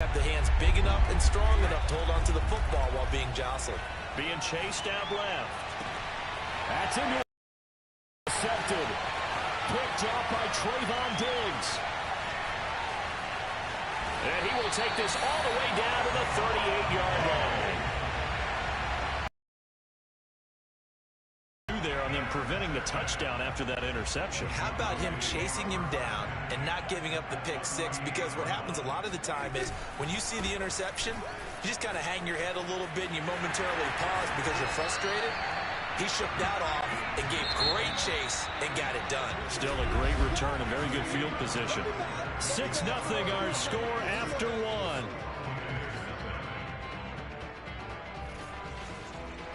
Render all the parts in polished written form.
have the hands big enough and strong enough to hold onto the football while being jostled. Being chased out left. That's intercepted. Picked up by Trayvon Diggs. And he will take this all the way down to the 38-yard line. There on them preventing the touchdown after that interception. How about him chasing him down and not giving up the pick six? Because what happens a lot of the time is when you see the interception, you just kind of hang your head a little bit and you momentarily pause because you're frustrated. He shook that off and gave great chase and got it done. Still a great return, a very good field position. 6-0 our score after one.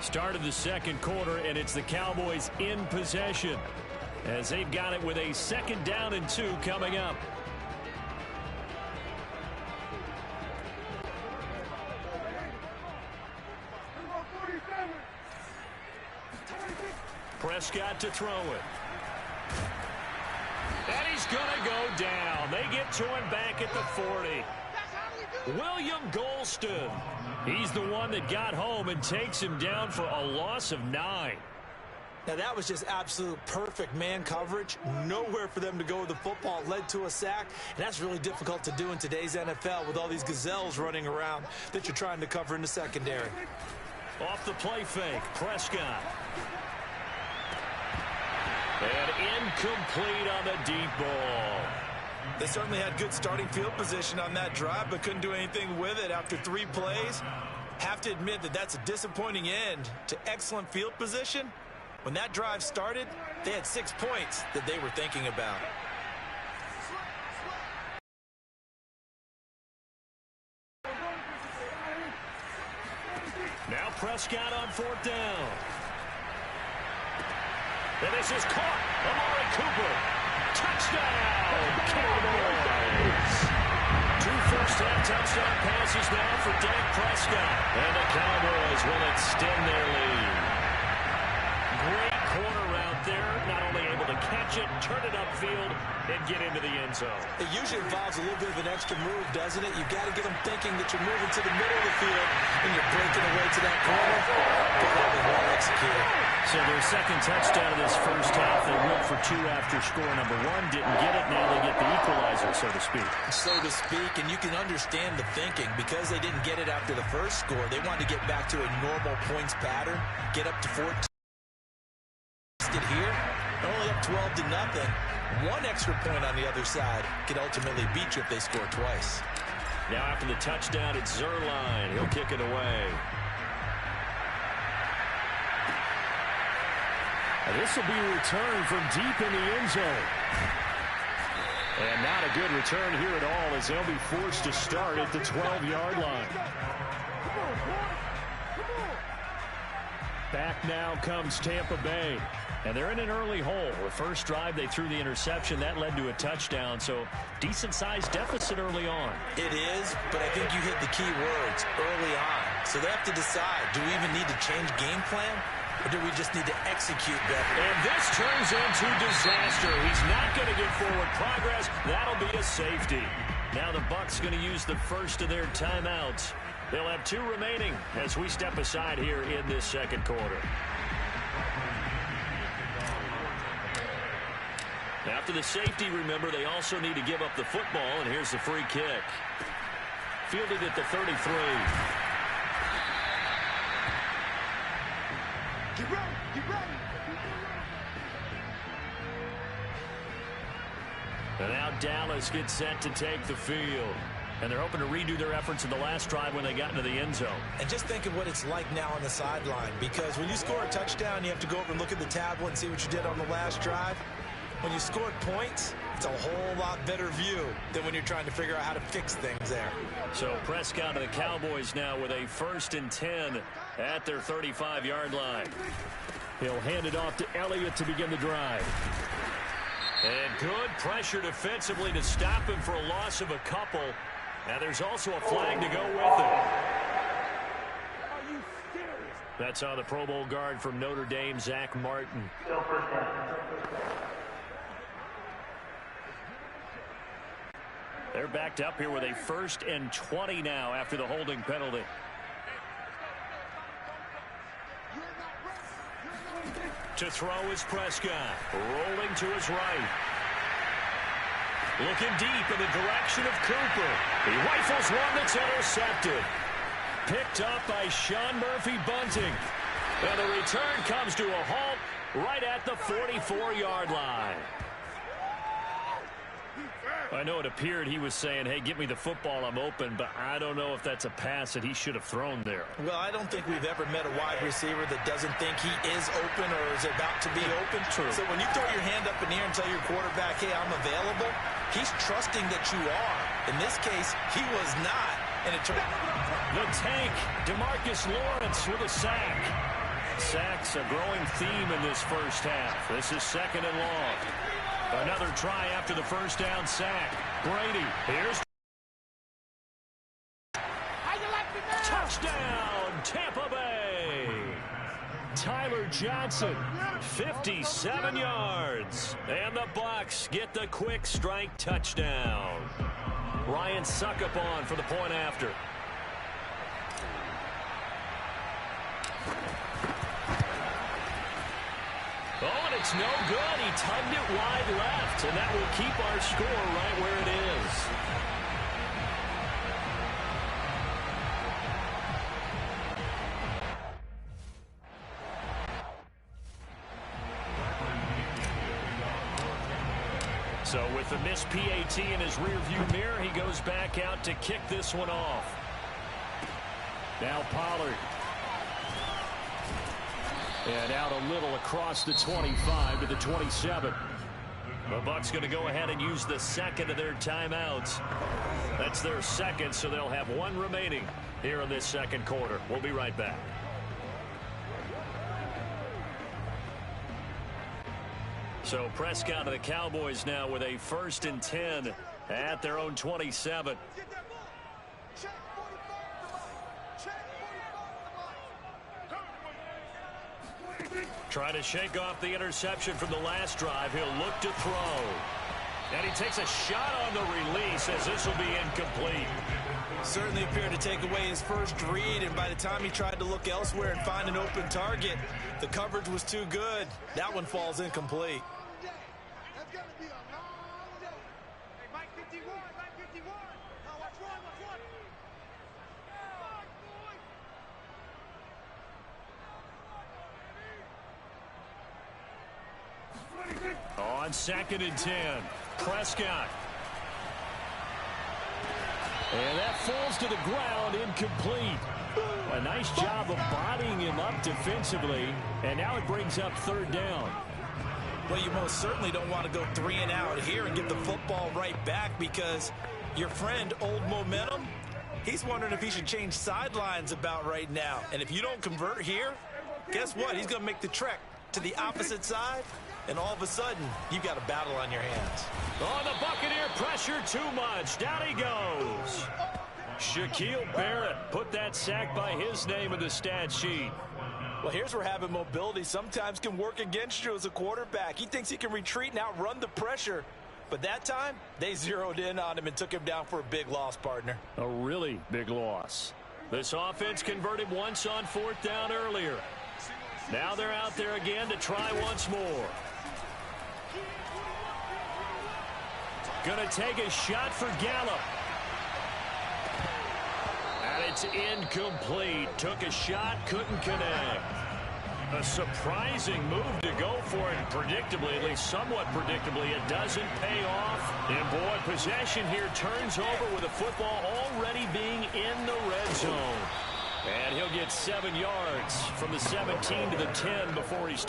Start of the second quarter, and it's the Cowboys in possession as they've got it with a 2nd down and 2 coming up. Prescott to throw it. And he's going to go down. They get to him back at the 40. William Golston. He's the one that got home and takes him down for a loss of 9. Now, that was just absolute perfect man coverage. Nowhere for them to go with the football. Led to a sack, and that's really difficult to do in today's NFL with all these gazelles running around that you're trying to cover in the secondary. Off the play fake, Prescott. And incomplete on the deep ball. They certainly had good starting field position on that drive, but couldn't do anything with it after 3 plays. Have to admit that that's a disappointing end to excellent field position. When that drive started, they had 6 points that they were thinking about. Now Prescott on 4th down. And this is caught. Amari Cooper. Touchdown, Cowboys. 2 first-half touchdown passes now for Dak Prescott. And the Cowboys will extend their lead. Great corner route there. Not only able to catch it, turn it upfield, and get into the end zone. It usually involves a little bit of an extra move, doesn't it? You've got to get them thinking that you're moving to the middle of the field and you're breaking away to that corner. But that was well executed. So their 2nd touchdown of this first half. They went for 2 after score number 1. Didn't get it. Now they get the equalizer, so to speak. So to speak, and you can understand the thinking. Because they didn't get it after the first score, they wanted to get back to a normal points pattern, get up to 14. Here, only up 12-0. 1 extra point on the other side could ultimately beat you if they score twice. Now after the touchdown, it's Zerline. He'll kick it away. And this will be returned from deep in the end zone. And not a good return here at all as they'll be forced to start at the 12-yard line. Back now comes Tampa Bay. And they're in an early hole. The first drive, they threw the interception. That led to a touchdown, so decent-sized deficit early on. It is, but I think you hit the key words early on. So they have to decide, do we even need to change game plan, or do we just need to execute better? And this turns into disaster. He's not going to get forward progress. That'll be a safety. Now the Bucs going to use the first of their timeouts. They'll have 2 remaining as we step aside here in this second quarter. After the safety, remember, they also need to give up the football, and here's the free kick. Fielded at the 33. Get ready, get ready. And now Dallas gets set to take the field. And they're hoping to redo their efforts in the last drive when they got into the end zone. And just think of what it's like now on the sideline, because when you score a touchdown, you have to go over and look at the tablet and see what you did on the last drive. When you scored points, it's a whole lot better view than when you're trying to figure out how to fix things there. So Prescott and the Cowboys now with a 1st and 10 at their 35-yard line. He'll hand it off to Elliott to begin the drive. And good pressure defensively to stop him for a loss of a couple. And there's also a flag to go with it. Are you serious? That's on the Pro Bowl guard from Notre Dame, Zach Martin. They're backed up here with a 1st and 20 now after the holding penalty. To throw is Prescott. Rolling to his right. Looking deep in the direction of Cooper. He rifles one that's intercepted. Picked up by Sean Murphy-Bunting. And the return comes to a halt right at the 44-yard line. I know it appeared he was saying, hey, give me the football, I'm open, but I don't know if that's a pass that he should have thrown there. Well, I don't think we've ever met a wide receiver that doesn't think he is open or is about to be open. True. So when you throw your hand up in the air and tell your quarterback, hey, I'm available, he's trusting that you are. In this case, he was not. And it turned. The tank, DeMarcus Lawrence with a sack. Sacks a growing theme in this first half. This is 2nd and long. Another try after the first down sack. Brady, here's touchdown, Tampa Bay. Tyler Johnson, 57 yards. And the Bucs get the quick strike touchdown. Ryan Suckup on for the point after. Oh, and it's no good. He tugged it wide left, and that will keep our score right where it is. So with the missed PAT in his rearview mirror, he goes back out to kick this one off. Now Pollard. And out a little across the 25 to the 27. The Bucs going to go ahead and use the second of their timeouts. That's their second, so they'll have one remaining here in this second quarter. We'll be right back. So Prescott of the Cowboys now with a 1st and 10 at their own 27. Trying to shake off the interception from the last drive. He'll look to throw. And he takes a shot on the release as this will be incomplete. Certainly appeared to take away his first read, and by the time he tried to look elsewhere and find an open target, the coverage was too good. That one falls incomplete. That's going to be a long day. Hey, Mike 51, Mike 51. Now watch one, watch one. On 2nd and 10, Prescott. And that falls to the ground, incomplete. A nice job of bodying him up defensively, and now it brings up 3rd down. Well, you most certainly don't want to go 3 and out here and get the football right back, because your friend, Old Momentum, he's wondering if he should change sidelines about right now. And if you don't convert here, guess what? He's going to make the trek to the opposite side, and all of a sudden, you've got a battle on your hands. Oh, the Buccaneer pressure too much. Down he goes. Shaquille Barrett put that sack by his name in the stat sheet. Well, here's where having mobility sometimes can work against you as a quarterback. He thinks he can retreat and outrun the pressure. But that time, they zeroed in on him and took him down for a big loss, partner. A really big loss. This offense converted once on 4th down earlier. Now they're out there again to try once more. Gonna take a shot for Gallup. And it's incomplete. Took a shot, couldn't connect. A surprising move to go for it. Predictably, at least somewhat predictably, it doesn't pay off. And boy, possession here turns over with the football already being in the red zone. And he'll get 7 yards from the 17 to the 10 before he's